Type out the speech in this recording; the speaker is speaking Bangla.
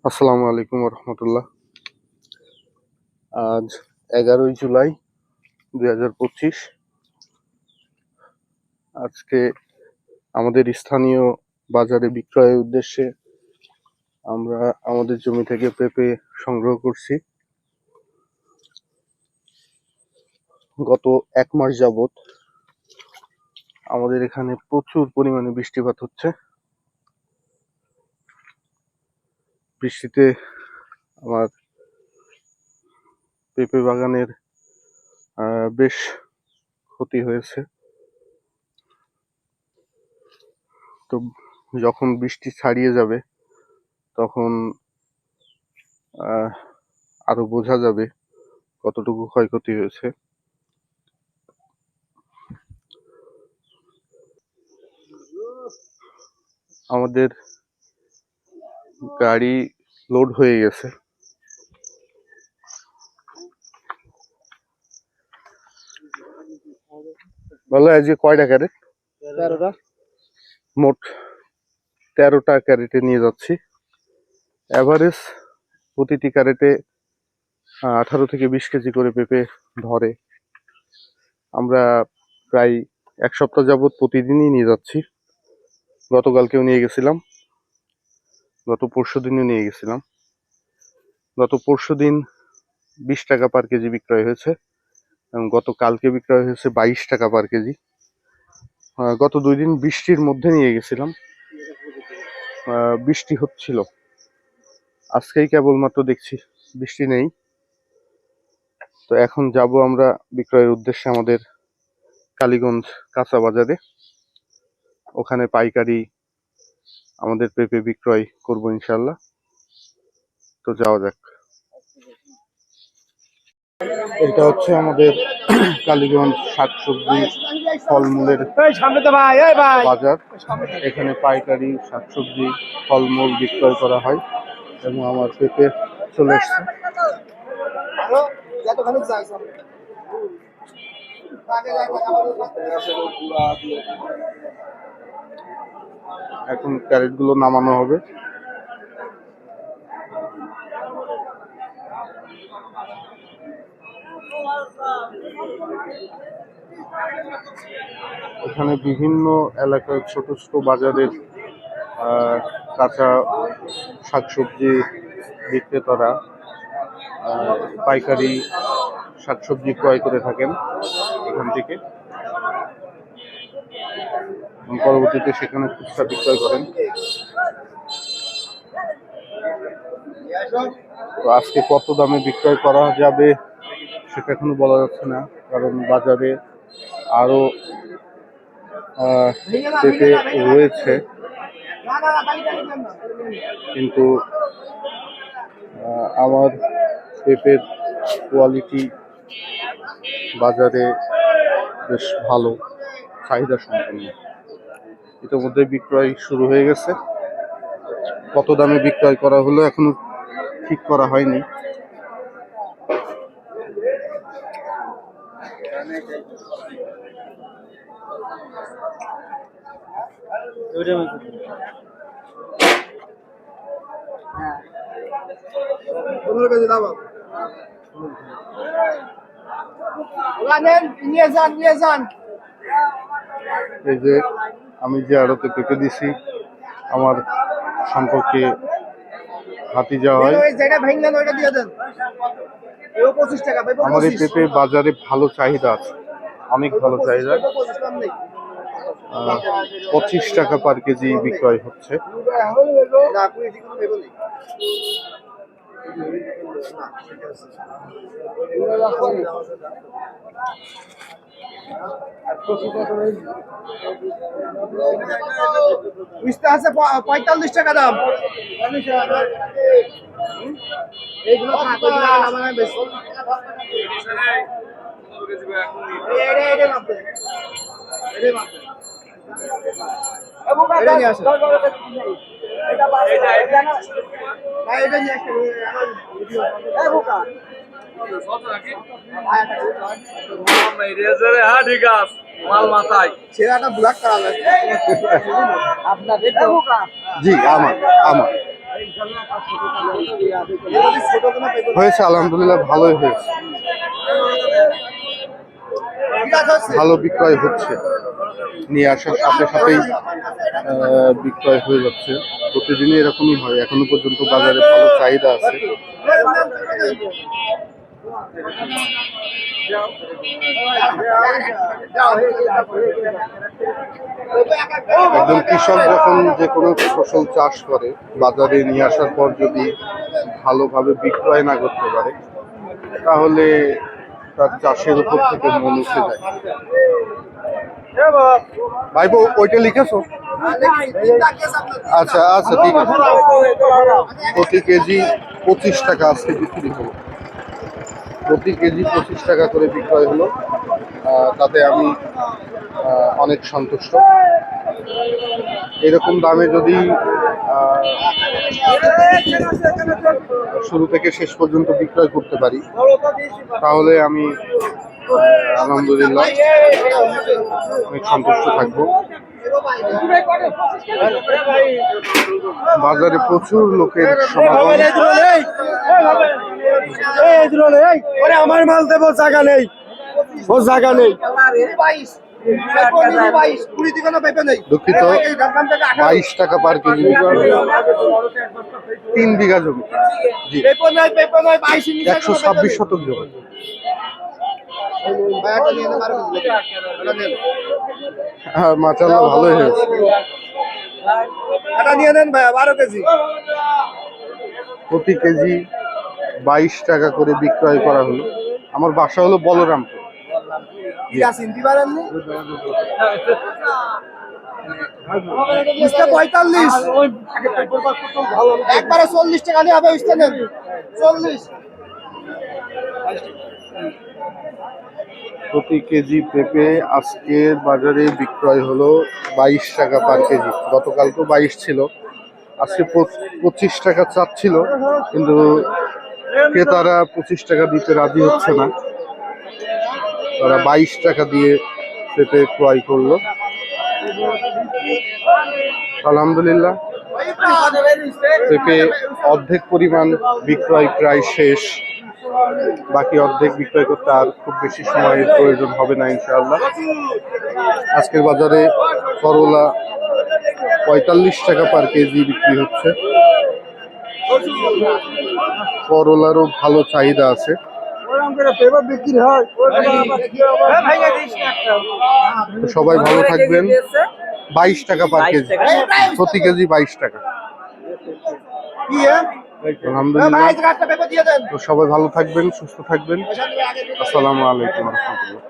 আসসালামু আলাইকুম রহমতুল্লাহ। আজ 11ই জুলাই 2025। আজকে আমাদের স্থানীয় বাজারে বিক্রয়ের উদ্দেশ্যে আমরা আমাদের জমি থেকে পেঁপে সংগ্রহ করছি। গত 1 মাস যাবত আমাদের এখানে প্রচুর পরিমাণে বৃষ্টিপাত হচ্ছে। বৃষ্টিতে আমার পেঁপে বাগানের বেশ ক্ষতি হয়েছে। তো যখন বৃষ্টি ছাড়িয়ে যাবে তখন আরো বোঝা যাবে কতটুকু ক্ষয়ক্ষতি হয়েছে। আমাদের গাড়ি লোড হয়ে গেছে। বলো আজকে কয়টা ক্যারেট? 13টা। মোট 13টা ক্যারেটে নিয়ে যাচ্ছি। অ্যাভারেজ প্রতিটি ক্যারেটে 18 থেকে 20 কেজি করে পেঁপে ধরে। আমরা প্রায় 1 সপ্তাহ যাবত প্রতিদিনই নিয়ে যাচ্ছি। গতকালকেও নিয়ে গেছিলাম, গত পরশুদিনও নিয়ে গেছিলাম। গত পরশুদিন 20 টাকা পার কেজি বিক্রয় হয়েছে এবং গতকালকে বিক্রয় হয়েছে 22 টাকা পার কেজি। গত 2 দিন বৃষ্টির মধ্যে নিয়ে গেছিলাম, বৃষ্টি হচ্ছিল। আজকেই কেবলমাত্র দেখছি বৃষ্টি নেই। তো এখন যাব আমরা বিক্রয়ের উদ্দেশ্যে আমাদের কালীগঞ্জ কাঁচা বাজারে। ওখানে পাইকারি আমাদের পেঁপে বিক্রয় করব ইনশাল্লাহ। তো যাওয়া যাক। এটা হচ্ছে আমাদের কালীগঞ্জ শাকসবজি ফলমূলের বাজার। এখানে পাইকারি শাকসবজি ফলমূল বিক্রয় করা হয় এবং আমার পেঁপে চলে এসছে। এখন ক্যারেট গুলো নামানো হবে। এখানে বিভিন্ন এলাকার ছোট ছোট বাজারের কাঁচা শাকসবজি বিক্রেতারা পাইকারি শাকসবজি ক্রয় করে থাকেন এখান থেকে, পরবর্তীতে সেখানে খুচরা বিক্রয় করেন। তো আজকে কত দামে বিক্রয় করা যাবে সেটা এখনো বলা যাচ্ছে না, কারণ বাজারে আরো পেঁপে রয়েছে, কিন্তু আমার পেঁপের কোয়ালিটি বাজারে বেশ ভালো, চাহিদা সম্পন্ন। ইতিমধ্যে বিক্রয় শুরু হয়ে গেছে। কত দামে বিক্রয় করা হলো এখনো ঠিক করা হয়নি। এই যে আমি যে আড়তে পেঁপে দিছি, আমার সম্পর্কে ভাতিজা হয়। আমার এই পেঁপে বাজারে ভালো চাহিদা আছে, অনেক ভালো চাহিদা। 25 টাকা পার কেজি বিক্রয় হচ্ছে। আছে 45 টাকা দাম। এইগুলো জি আমার আমার হয়েছে আলহামদুলিল্লাহ, ভালোই হয়েছে, ভালো বিক্রয় হচ্ছে। নিয়ে আসার সাথে সাথেই বিক্রয় হয়ে যাচ্ছে। প্রতিদিনই এরকমই হয়, এখনো পর্যন্ত বাজারে ভালো চাহিদা আছে। একজন কৃষক যখন যে কোনো ফসল চাষ করে, বাজারে নিয়ে আসার পর যদি ভালোভাবে বিক্রয় না করতে পারে, তাহলে তার চাষের উপর থেকে মন উঠে যায়। ভাইবো ওইটা লিখেছো? আচ্ছা আচ্ছা, ঠিক আছে। প্রতি কেজি 25 টাকা আজকে বিক্রি হলো, প্রতি কেজি 25 টাকা করে বিক্রয় হলো। তাতে আমি অনেক সন্তুষ্ট। এরকম দামে যদি শুরু থেকে শেষ পর্যন্ত বিক্রয় করতে পারি, তাহলে আমি আলহামদুলিল্লাহ অনেক সন্তুষ্ট থাকবো। বাজারে প্রচুর লোকের সমাগম। আমার মাল দেবো, জায়গা নেই, ও জায়গা নেই। দুঃখিত, 22 টাকা পার কেজি, 3 বিঘা জমি, জি 126 শতক জমি। হ্যাঁ মাশাআল্লাহ, ভালোই হয়েছে। নিয়ে নেন ভাই, 12 কেজি। প্রতি কেজি 22 টাকা করে বিক্রয় করা হলো। আমার বাসা হলো বলরামপুর। চিনতে পারেননি? 45 একবারে 40 টাকা নিয়ে হবে, বুঝতে নেন 40। প্রতি কেজি পেঁপে আজকের বাজারে বিক্রয় হলো 22 টাকা পার কেজি। গতকাল তো 22 ছিল, আজকে 25 টাকা চাচ্ছিল, কিন্তু ক্রেতারা 25 টাকা দিতে রাজি হচ্ছে না। তারা 22 টাকা দিয়ে পেঁপে ক্রয় করলো। আলহামদুলিল্লাহ, পেঁপে অর্ধেক পরিমাণ বিক্রয় প্রায় শেষ। বাকি অর্ধেক বিক্রয় করতে আর খুব বেশি সময়ের প্রয়োজন হবে না ইনশাআল্লাহ। আজকের বাজারে করলা 45 টাকা পার কেজি বিক্রি হচ্ছে। করলারও ভালো চাহিদা আছে। তো সবাই ভালো থাকবেন। 22 টাকা পার কেজি, প্রতি কেজি 22 টাকা। আলহামদুলিল্লাহ, তো সবাই ভালো থাকবেন, সুস্থ থাকবেন। আসসালামু আলাইকুম ওয়া রাহমাতুল্লাহ।